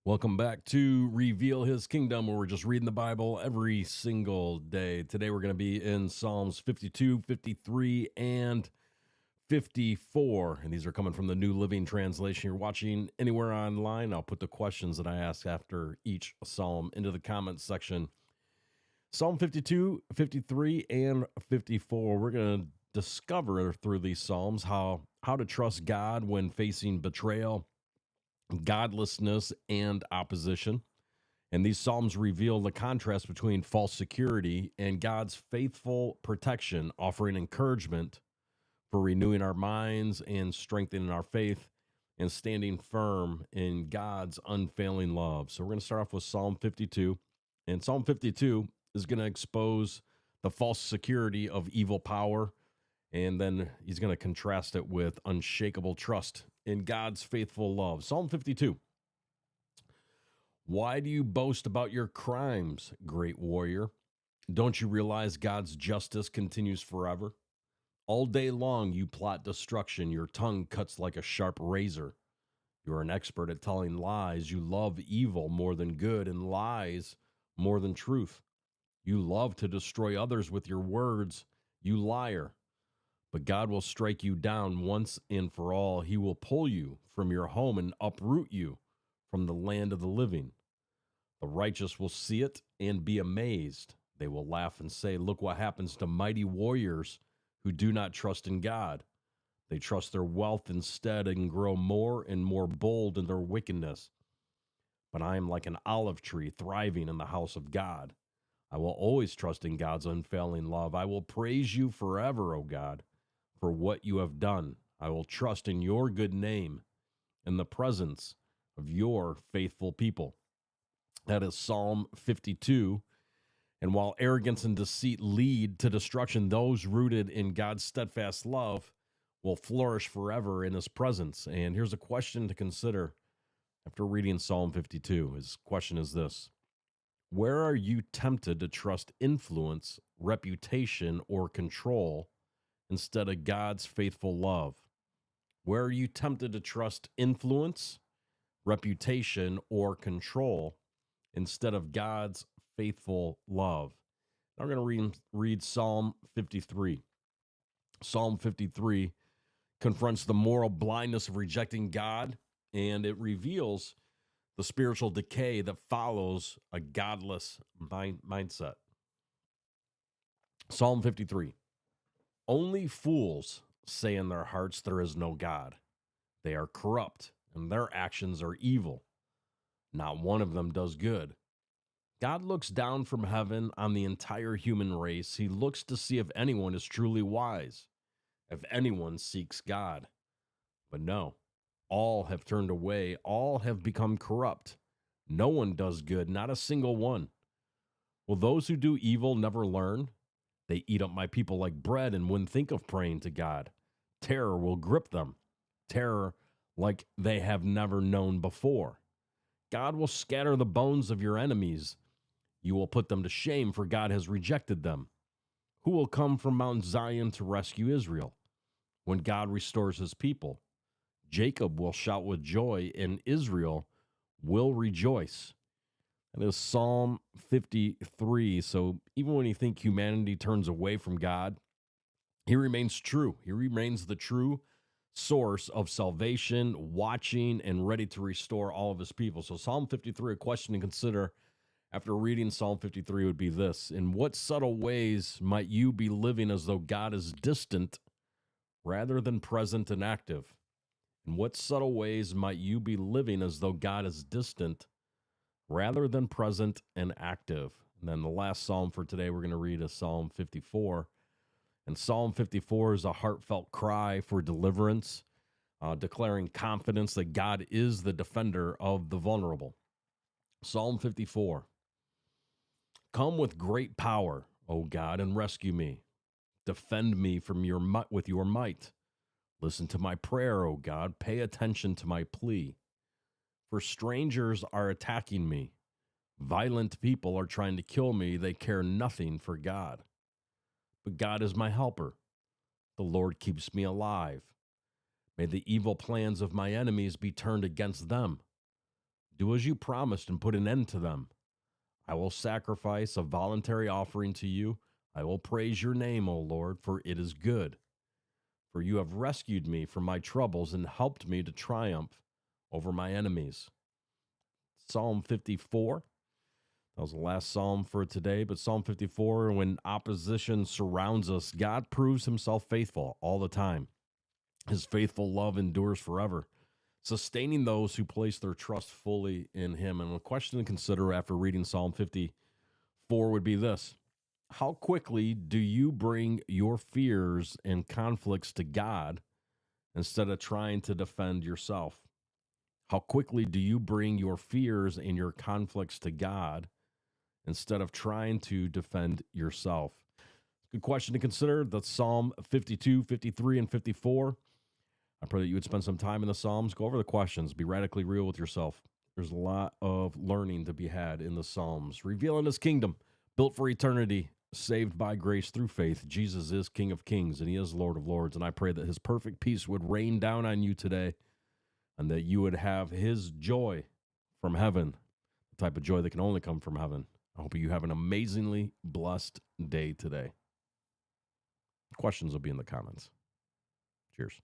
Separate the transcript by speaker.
Speaker 1: Welcome back to Reveal His Kingdom, where we're just reading the Bible every single day. Today we're going to be in Psalms 52, 53, and 54. And these are coming from the New Living Translation. You're watching anywhere online, I'll put the questions that I ask after each psalm into the comments section. Psalm 52, 53, and 54. We're going to discover through these psalms how to trust God when facing betrayal, godlessness, and opposition. And these Psalms reveal the contrast between false security and God's faithful protection, offering encouragement for renewing our minds and strengthening our faith and standing firm in God's unfailing love. So we're going to start off with Psalm 52. And Psalm 52 is going to expose the false security of evil power. And then he's going to contrast it with unshakable trust in God's faithful love. Psalm 52. Why do you boast about your crimes, great warrior? Don't you realize God's justice continues forever? All day long you plot destruction. Your tongue cuts like a sharp razor. You're an expert at telling lies. You love evil more than good and lies more than truth. You love to destroy others with your words, you liar. But God will strike you down once and for all. He will pull you from your home and uproot you from the land of the living. The righteous will see it and be amazed. They will laugh and say, look what happens to mighty warriors who do not trust in God. They trust their wealth instead and grow more and more bold in their wickedness. But I am like an olive tree thriving in the house of God. I will always trust in God's unfailing love. I will praise you forever, O God, for what you have done. I will trust in your good name in the presence of your faithful people. That is Psalm 52. And while arrogance and deceit lead to destruction, those rooted in God's steadfast love will flourish forever in his presence. And here's a question to consider after reading Psalm 52. His question is this: where are you tempted to trust influence, reputation, or control instead of God's faithful love? Where are you tempted to trust influence, reputation, or control instead of God's faithful love? Now we're going to read Psalm 53. Psalm 53 confronts the moral blindness of rejecting God, and it reveals the spiritual decay that follows a godless mindset. Psalm 53. Only fools say in their hearts there is no God. They are corrupt, and their actions are evil. Not one of them does good. God looks down from heaven on the entire human race. He looks to see if anyone is truly wise, if anyone seeks God. But no, all have turned away. All have become corrupt. No one does good, not a single one. Will those who do evil never learn? They eat up my people like bread and wouldn't think of praying to God. Terror will grip them, terror like they have never known before. God will scatter the bones of your enemies. You will put them to shame, for God has rejected them. Who will come from Mount Zion to rescue Israel when God restores his people? Jacob will shout with joy, and Israel will rejoice. That is Psalm 53. So even when you think humanity turns away from God, he remains true. He remains the true source of salvation, watching and ready to restore all of his people. So Psalm 53, a question to consider after reading Psalm 53 would be this: in what subtle ways might you be living as though God is distant rather than present and active? In what subtle ways might you be living as though God is distant rather than present and active? And then the last psalm for today we're going to read is Psalm 54. And Psalm 54 is a heartfelt cry for deliverance, declaring confidence that God is the defender of the vulnerable. Psalm 54. Come with great power, O God, and rescue me. Defend me from with your might. Listen to my prayer, O God. Pay attention to my plea. For strangers are attacking me. Violent people are trying to kill me. They care nothing for God. But God is my helper. The Lord keeps me alive. May the evil plans of my enemies be turned against them. Do as you promised and put an end to them. I will sacrifice a voluntary offering to you. I will praise your name, O Lord, for it is good. For you have rescued me from my troubles and helped me to triumph over my enemies. Psalm 54. That was the last psalm for today, but Psalm 54, when opposition surrounds us, God proves himself faithful all the time. His faithful love endures forever, sustaining those who place their trust fully in him. And a question to consider after reading Psalm 54 would be this: how quickly do you bring your fears and conflicts to God instead of trying to defend yourself? How quickly do you bring your fears and your conflicts to God instead of trying to defend yourself? Good question to consider. That's Psalm 52, 53, and 54. I pray that you would spend some time in the Psalms, go over the questions, be radically real with yourself. There's a lot of learning to be had in the Psalms. Revealing his kingdom, built for eternity, saved by grace through faith. Jesus is King of kings and he is Lord of lords. And I pray that his perfect peace would rain down on you today and that you would have his joy from heaven, the type of joy that can only come from heaven. I hope you have an amazingly blessed day today. Questions will be in the comments. Cheers.